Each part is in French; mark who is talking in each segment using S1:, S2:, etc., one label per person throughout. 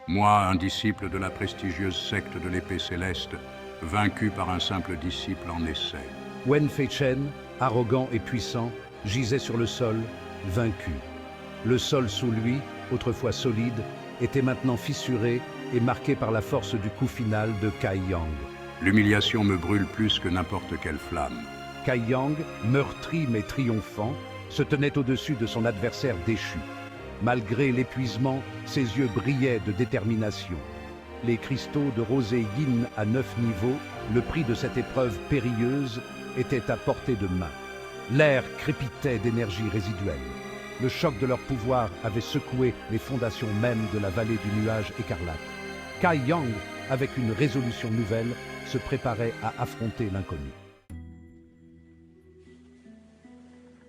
S1: Moi, un disciple de la prestigieuse secte de l'épée céleste, vaincu par un simple disciple en essai.
S2: Wen Fei-Chen, arrogant et puissant, gisait sur le sol, vaincu. Le sol sous lui, autrefois solide, était maintenant fissuré et marqué par la force du coup final de Kai Yang.
S1: L'humiliation me brûle plus que n'importe quelle flamme.
S2: Kai Yang, meurtri mais triomphant, se tenait au-dessus de son adversaire déchu. Malgré l'épuisement, ses yeux brillaient de détermination. Les cristaux de rosée yin à 9 niveaux, le prix de cette épreuve périlleuse, était à portée de main. L'air crépitait d'énergie résiduelle. Le choc de leur pouvoir avait secoué les fondations mêmes de la vallée du nuage écarlate. Kai Yang, avec une résolution nouvelle, se préparait à affronter l'inconnu.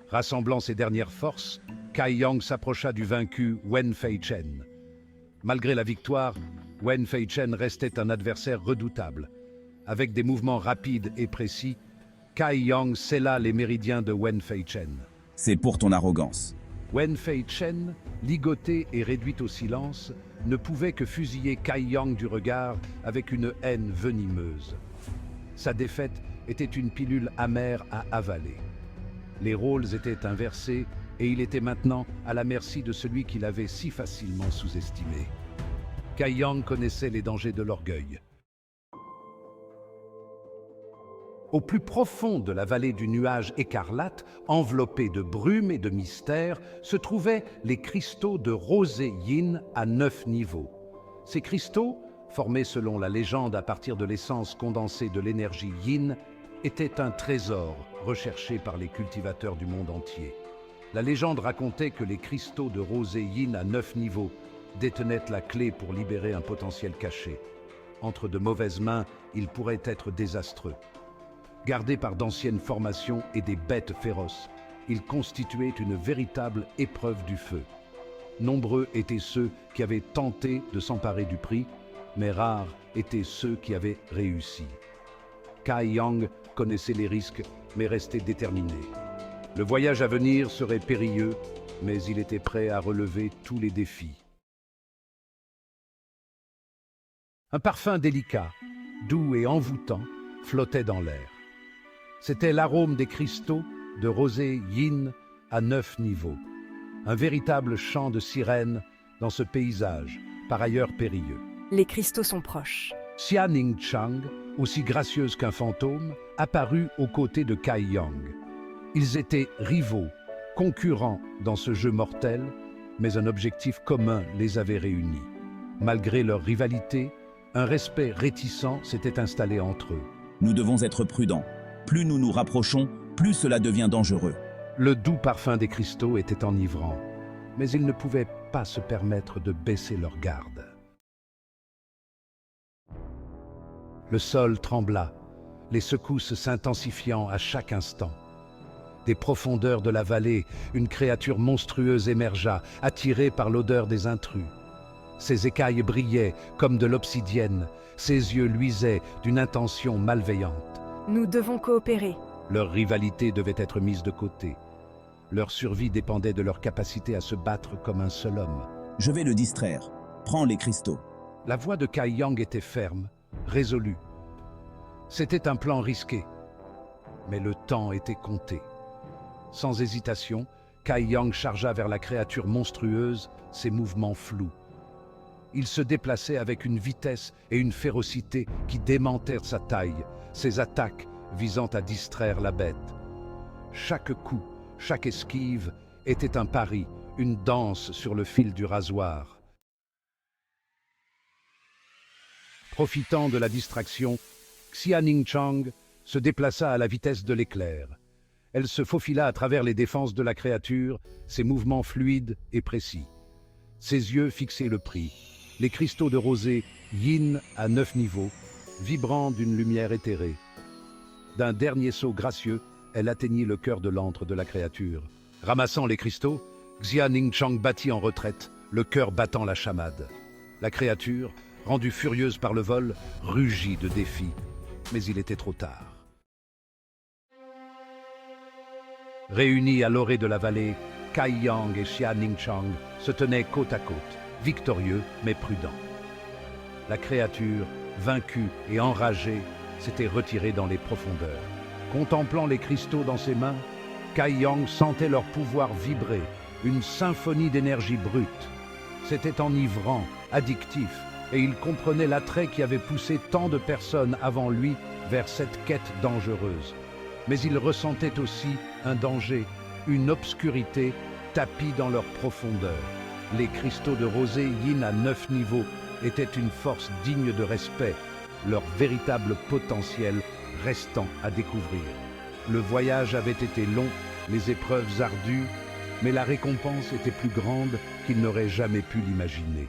S2: Rassemblant ses dernières forces, Kai Yang s'approcha du vaincu Wen Fei-Chen. Malgré la victoire, Wen Fei-Chen restait un adversaire redoutable. Avec des mouvements rapides et précis, Kai Yang scella les méridiens de Wen Fei-Chen.
S3: C'est pour ton arrogance.
S2: Wen Fei-Chen, ligotée et réduite au silence, ne pouvait que fusiller Kai Yang du regard avec une haine venimeuse. Sa défaite était une pilule amère à avaler. Les rôles étaient inversés et il était maintenant à la merci de celui qu'il avait si facilement sous-estimé. Kai Yang connaissait les dangers de l'orgueil. Au plus profond de la vallée du nuage écarlate, enveloppée de brume et de mystère, se trouvaient les cristaux de rosée yin à 9 niveaux. Ces cristaux, formés selon la légende à partir de l'essence condensée de l'énergie yin, étaient un trésor recherché par les cultivateurs du monde entier. La légende racontait que les cristaux de rosée yin à 9 niveaux détenaient la clé pour libérer un potentiel caché. Entre de mauvaises mains, ils pourraient être désastreux. Gardés par d'anciennes formations et des bêtes féroces, ils constituaient une véritable épreuve du feu. Nombreux étaient ceux qui avaient tenté de s'emparer du prix, mais rares étaient ceux qui avaient réussi. Kai Yang connaissait les risques, mais restait déterminé. Le voyage à venir serait périlleux, mais il était prêt à relever tous les défis. Un parfum délicat, doux et envoûtant, flottait dans l'air. C'était l'arôme des cristaux de rosée yin à 9 niveaux. Un véritable chant de sirène dans ce paysage, par ailleurs périlleux.
S4: Les cristaux sont proches.
S2: Xia Ningchang, aussi gracieuse qu'un fantôme, apparut aux côtés de Kai Yang. Ils étaient rivaux, concurrents dans ce jeu mortel, mais un objectif commun les avait réunis. Malgré leur rivalité, un respect réticent s'était installé entre eux.
S3: Nous devons être prudents. Plus nous nous rapprochons, plus cela devient dangereux.
S2: Le doux parfum des cristaux était enivrant, mais ils ne pouvaient pas se permettre de baisser leur garde. Le sol trembla, les secousses s'intensifiant à chaque instant. Des profondeurs de la vallée, une créature monstrueuse émergea, attirée par l'odeur des intrus. Ses écailles brillaient comme de l'obsidienne, ses yeux luisaient d'une intention malveillante.
S4: Nous devons coopérer.
S2: Leur rivalité devait être mise de côté. Leur survie dépendait de leur capacité à se battre comme un seul homme.
S3: Je vais le distraire. Prends les cristaux.
S2: La voix de Kai Yang était ferme, résolue. C'était un plan risqué, mais le temps était compté. Sans hésitation, Kai Yang chargea vers la créature monstrueuse, ses mouvements flous. Il se déplaçait avec une vitesse et une férocité qui démentèrent sa taille, ses attaques visant à distraire la bête. Chaque coup, chaque esquive était un pari, une danse sur le fil du rasoir. Profitant de la distraction, Xia Ningchang se déplaça à la vitesse de l'éclair. Elle se faufila à travers les défenses de la créature, ses mouvements fluides et précis. Ses yeux fixaient le prix. Les cristaux de rosée yin à 9 niveaux, vibrant d'une lumière éthérée. D'un dernier saut gracieux, elle atteignit le cœur de l'antre de la créature. Ramassant les cristaux, Xia Ningchang battit en retraite, le cœur battant la chamade. La créature, rendue furieuse par le vol, rugit de défi, mais il était trop tard. Réunis à l'orée de la vallée, Kai Yang et Xia Ningchang se tenaient côte à côte, victorieux mais prudents. La créature, vaincue et enragée, s'était retirée dans les profondeurs. Contemplant les cristaux dans ses mains, Kai Yang sentait leur pouvoir vibrer, une symphonie d'énergie brute. C'était enivrant, addictif, et il comprenait l'attrait qui avait poussé tant de personnes avant lui vers cette quête dangereuse. Mais il ressentait aussi un danger, une obscurité tapie dans leur profondeur. Les cristaux de rosée yin à 9 niveaux étaient une force digne de respect, leur véritable potentiel restant à découvrir. Le voyage avait été long, les épreuves ardues, mais la récompense était plus grande qu'il n'aurait jamais pu l'imaginer.